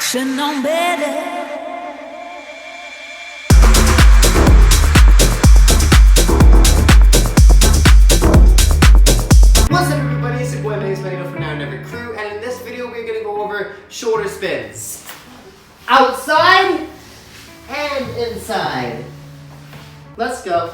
Je n'embête. What's up everybody, it's your boy Magnus.Magneto from Now and Never Crew, and in this video we're going to go over shoulder spins. Outside and inside. Let's go.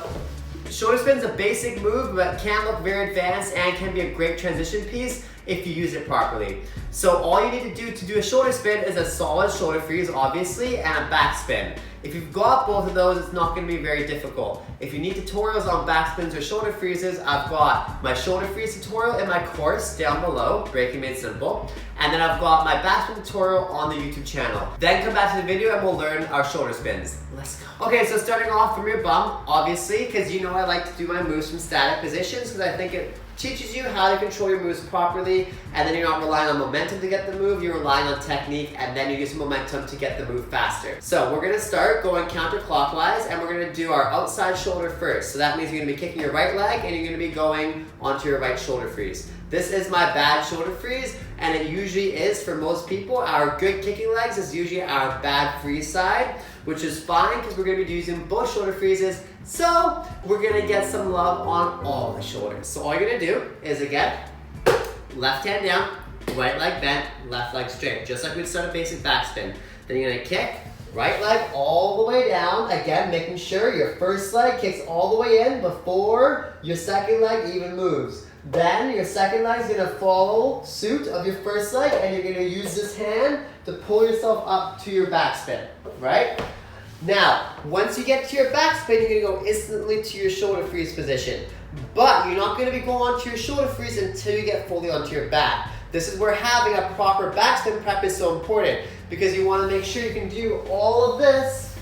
Shoulder spin is a basic move but can look very advanced and can be a great transition piece if you use it properly. So all you need to do a shoulder spin is a solid shoulder freeze, obviously, and a back spin. If you've got both of those, it's not going to be very difficult. If you need tutorials on back spins or shoulder freezes, I've got my shoulder freeze tutorial in my course down below, Breaking Made Simple. And then I've got my back spin tutorial on the YouTube channel. Then come back to the video and we'll learn our shoulder spins. Let's go. Okay, so starting off from your bum, obviously, because you know I like to do my moves from static positions because I think it teaches you how to control your moves properly, and then you're not relying on momentum to get the move, you're relying on technique, and then you use momentum to get the move faster. So we're gonna start going counterclockwise, and we're gonna do our outside shoulder first. So that means you're gonna be kicking your right leg, and you're gonna be going onto your right shoulder freeze. This is my bad shoulder freeze, and it usually is for most people. Our good kicking legs is usually our bad freeze side, which is fine because we're gonna be using both shoulder freezes. So we're gonna get some love on all the shoulders. So all you're gonna do is, again, left hand down, right leg bent, left leg straight, just like we'd start a basic back spin. Then you're gonna kick, right leg all the way down, again making sure your first leg kicks all the way in before your second leg even moves. Then your second leg is gonna follow suit of your first leg, and you're gonna use this hand to pull yourself up to your back spin, right? Now, once you get to your back spin, you're gonna go instantly to your shoulder freeze position. But you're not gonna be going onto your shoulder freeze until you get fully onto your back. This is where having a proper backspin prep is so important, because you wanna make sure you can do all of this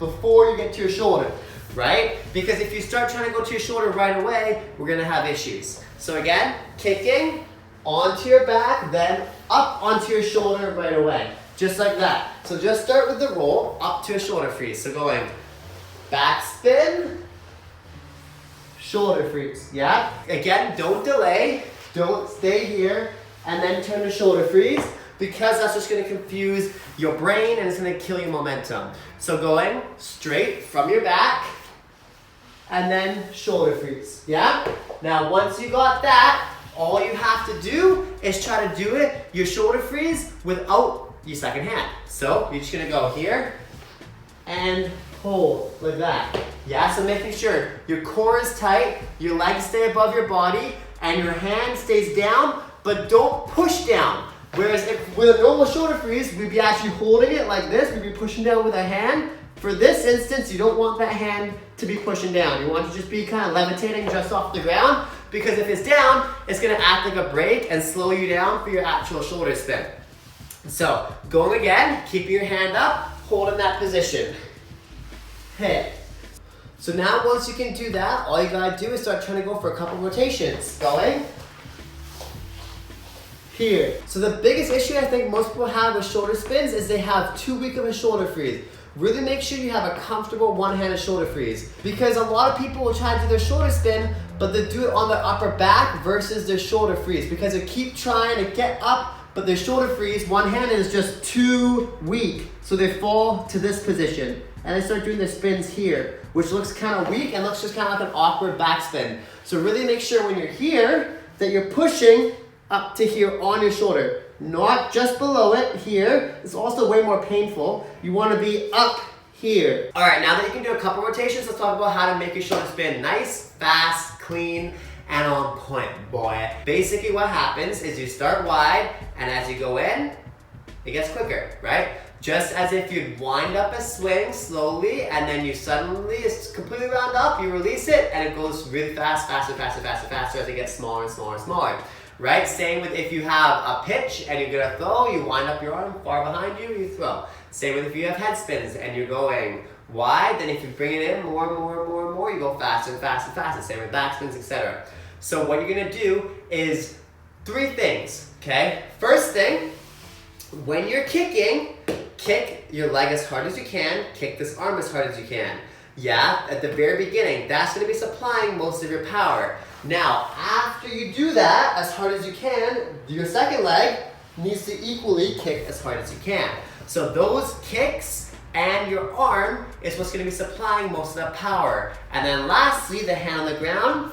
before you get to your shoulder, right? Because if you start trying to go to your shoulder right away, we're gonna have issues. So again, kicking onto your back, then up onto your shoulder right away. Just like that. So just start with the roll up to a shoulder freeze. So going back spin, shoulder freeze, yeah? Again, don't delay, don't stay here, and then turn to shoulder freeze, because that's just gonna confuse your brain and it's gonna kill your momentum. So going straight from your back, and then shoulder freeze, yeah? Now once you got that, all you have to do is try to do it, your shoulder freeze, without your second hand. So you're just gonna go here and hold like that. Yeah, so making sure your core is tight, your legs stay above your body, and your hand stays down, but don't push down. Whereas if with a normal shoulder freeze, we'd be actually holding it like this, we'd be pushing down with a hand. For this instance, you don't want that hand to be pushing down. You want to just be kind of levitating just off the ground, because if it's down, it's gonna act like a brake and slow you down for your actual shoulder spin. So, going again, keeping your hand up, holding that position. Hit. So now once you can do that, all you gotta do is start trying to go for a couple rotations. Going. Here. So the biggest issue I think most people have with shoulder spins is they have too weak of a shoulder freeze. Really make sure you have a comfortable one-handed shoulder freeze, because a lot of people will try to do their shoulder spin, but they do it on their upper back versus their shoulder freeze, because they keep trying to get up, but their shoulder freeze, one-handed, is just too weak. So they fall to this position, and they start doing their spins here, which looks kind of weak and looks just kind of like an awkward backspin. So really make sure when you're here that you're pushing up to here on your shoulder, not just below it here. It's also way more painful. You want to be up here. All right, now that you can do a couple rotations, let's talk about how to make your shoulder spin nice, fast, clean, and on point, boy. Basically what happens is you start wide, and as you go in, it gets quicker, right? Just as if you'd wind up a swing slowly, and then you suddenly, it's completely round up, you release it, and it goes really fast, faster, faster, faster, faster, as it gets smaller and smaller and smaller, right? Same with if you have a pitch and you're gonna throw, you wind up your arm far behind you, you throw. Same with if you have head spins and you're going wide, then if you bring it in more and more and more and more, you go faster and faster and faster. Same with back spins, etc. So what you're gonna do is 3 things, okay? First thing, when you're kicking, kick your leg as hard as you can, kick this arm as hard as you can. Yeah, at the very beginning, that's gonna be supplying most of your power. Now, after you do that as hard as you can, your second leg, needs to equally kick as hard as you can. So those kicks and your arm is what's gonna be supplying most of that power. And then lastly, the hand on the ground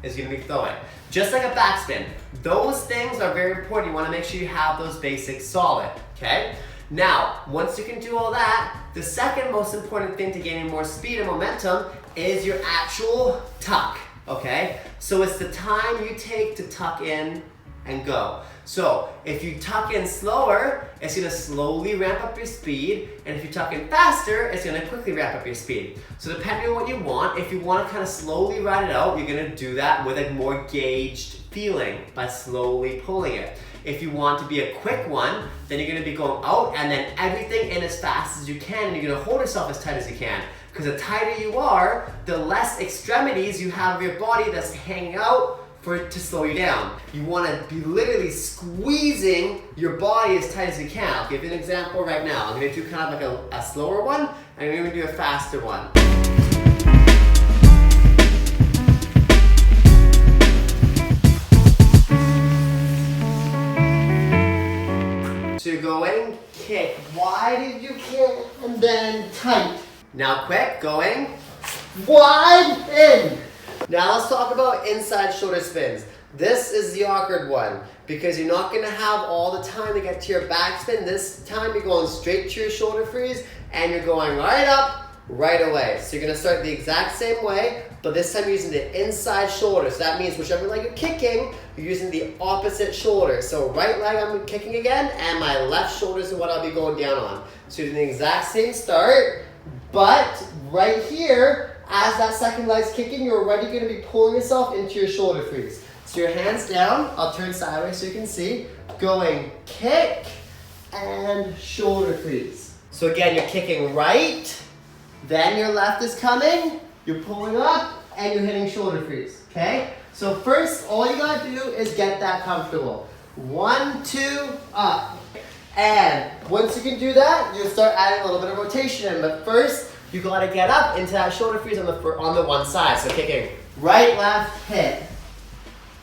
is gonna be throwing. Just like a backspin. Those things are very important. You wanna make sure you have those basics solid, okay? Now, once you can do all that, the second most important thing to gaining more speed and momentum is your actual tuck, okay? So it's the time you take to tuck in and go. So if you tuck in slower, it's gonna slowly ramp up your speed, and if you tuck in faster, it's gonna quickly ramp up your speed. So depending on what you want, if you wanna kind of slowly ride it out, you're gonna do that with a more gauged feeling by slowly pulling it. If you want to be a quick one, then you're gonna be going out and then everything in as fast as you can, and you're gonna hold yourself as tight as you can. Because the tighter you are, the less extremities you have of your body that's hanging out for it to slow you down. You wanna be literally squeezing your body as tight as you can. I'll give you an example right now. I'm gonna do kind of like a slower one, and I'm gonna do a faster one. So you're going, kick, wide as you can, and then tight. Now quick, going, wide, in. Now let's talk about inside shoulder spins. This is the awkward one because you're not gonna have all the time to get to your backspin. This time you're going straight to your shoulder freeze and you're going right up, right away. So you're gonna start the exact same way, but this time you're using the inside shoulder. So that means whichever leg you're kicking, you're using the opposite shoulder. So right leg I'm kicking again, and my left shoulder is what I'll be going down on. So you're doing the exact same start, but right here, as that second leg's kicking, you're already gonna be pulling yourself into your shoulder freeze. So your hands down, I'll turn sideways so you can see, going kick and shoulder freeze. So again, you're kicking right, then your left is coming, you're pulling up, and you're hitting shoulder freeze, okay? So first, all you gotta do is get that comfortable. 1, 2, up. And once you can do that, you'll start adding a little bit of rotation in, but first, you gotta get up into that shoulder freeze on the one side. So kicking right, left, hit.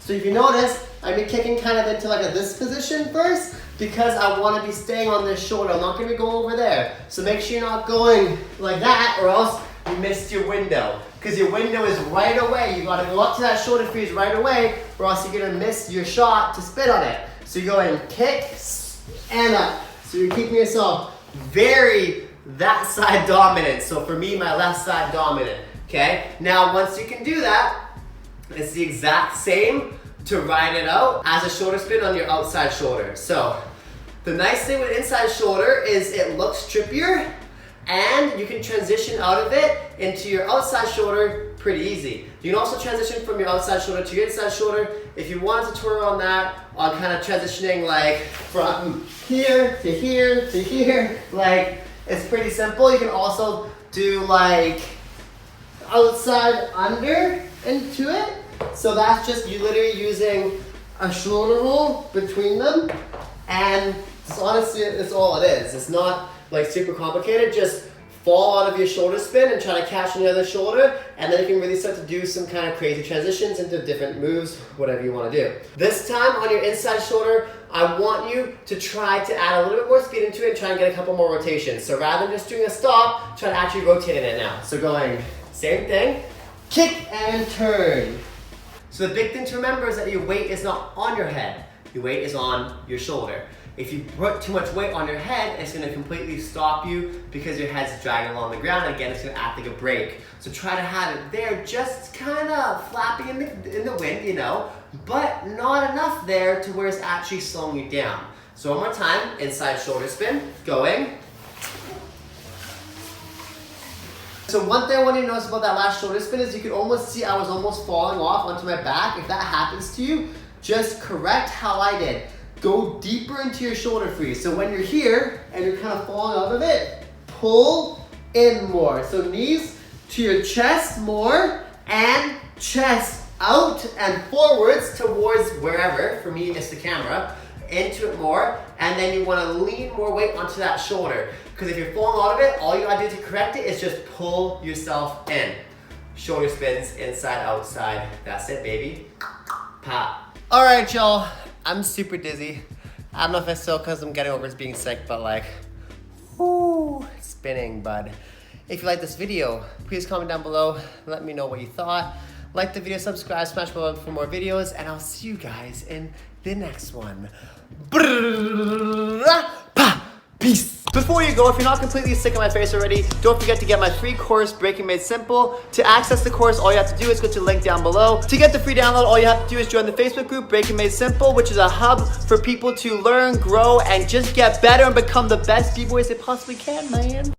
So if you notice, I'm kicking kind of into like this position first because I wanna be staying on this shoulder. I'm not gonna go over there. So make sure you're not going like that or else you missed your window. Because your window is right away. You gotta go up to that shoulder freeze right away or else you're gonna miss your shot to spin on it. So you're going kick and up. So you're keeping yourself very that side dominant. So for me, my left side dominant, okay? Now, once you can do that, it's the exact same to ride it out as a shoulder spin on your outside shoulder. So the nice thing with inside shoulder is it looks trippier and you can transition out of it into your outside shoulder pretty easy. You can also transition from your outside shoulder to your inside shoulder. If you wanted to twirl on that, on kind of transitioning like from here to here to here, like it's pretty simple. You can also do like outside under into it. So that's just you literally using a shoulder roll between them. And it's honestly, it's all it is. It's not like super complicated. Just fall out of your shoulder spin and try to catch on the other shoulder. And then you can really start to do some kind of crazy transitions into different moves, whatever you want to do. This time on your inside shoulder, I want you to try to add a little bit more speed into it and try and get a couple more rotations. So rather than just doing a stop, try to actually rotate it now. So going, same thing, kick and turn. So the big thing to remember is that your weight is not on your head. Your weight is on your shoulder. If you put too much weight on your head, it's going to completely stop you because your head's dragging along the ground, and again, it's going to act like a brake. So try to have it there, just kind of flapping in the wind, you know, but not enough there to where it's actually slowing you down. So one more time, inside shoulder spin, going. So one thing I want you to notice about that last shoulder spin is you can almost see I was almost falling off onto my back. If that happens to you, just correct how I did. Go deeper into your shoulder freeze. So when you're here and you're kind of falling out of it, pull in more. So knees to your chest more and chest out and forwards towards wherever, for me it's the camera, into it more, and then you want to lean more weight onto that shoulder. Because if you're falling out of it, all you gotta do to correct it is just pull yourself in. Shoulder spins, inside, outside. That's it, baby. Pop. All right, y'all. I'm super dizzy. I don't know if it's still because I'm getting over being sick, but like, whoo, spinning, bud. If you like this video, please comment down below. Let me know what you thought. Like the video, subscribe, smash the bell button for more videos, and I'll see you guys in the next one. Peace. Before you go, if you're not completely sick of my face already, don't forget to get my free course, Breaking Made Simple. To access the course, all you have to do is go to the link down below. To get the free download, all you have to do is join the Facebook group, Breaking Made Simple, which is a hub for people to learn, grow, and just get better and become the best B-boys they possibly can, man.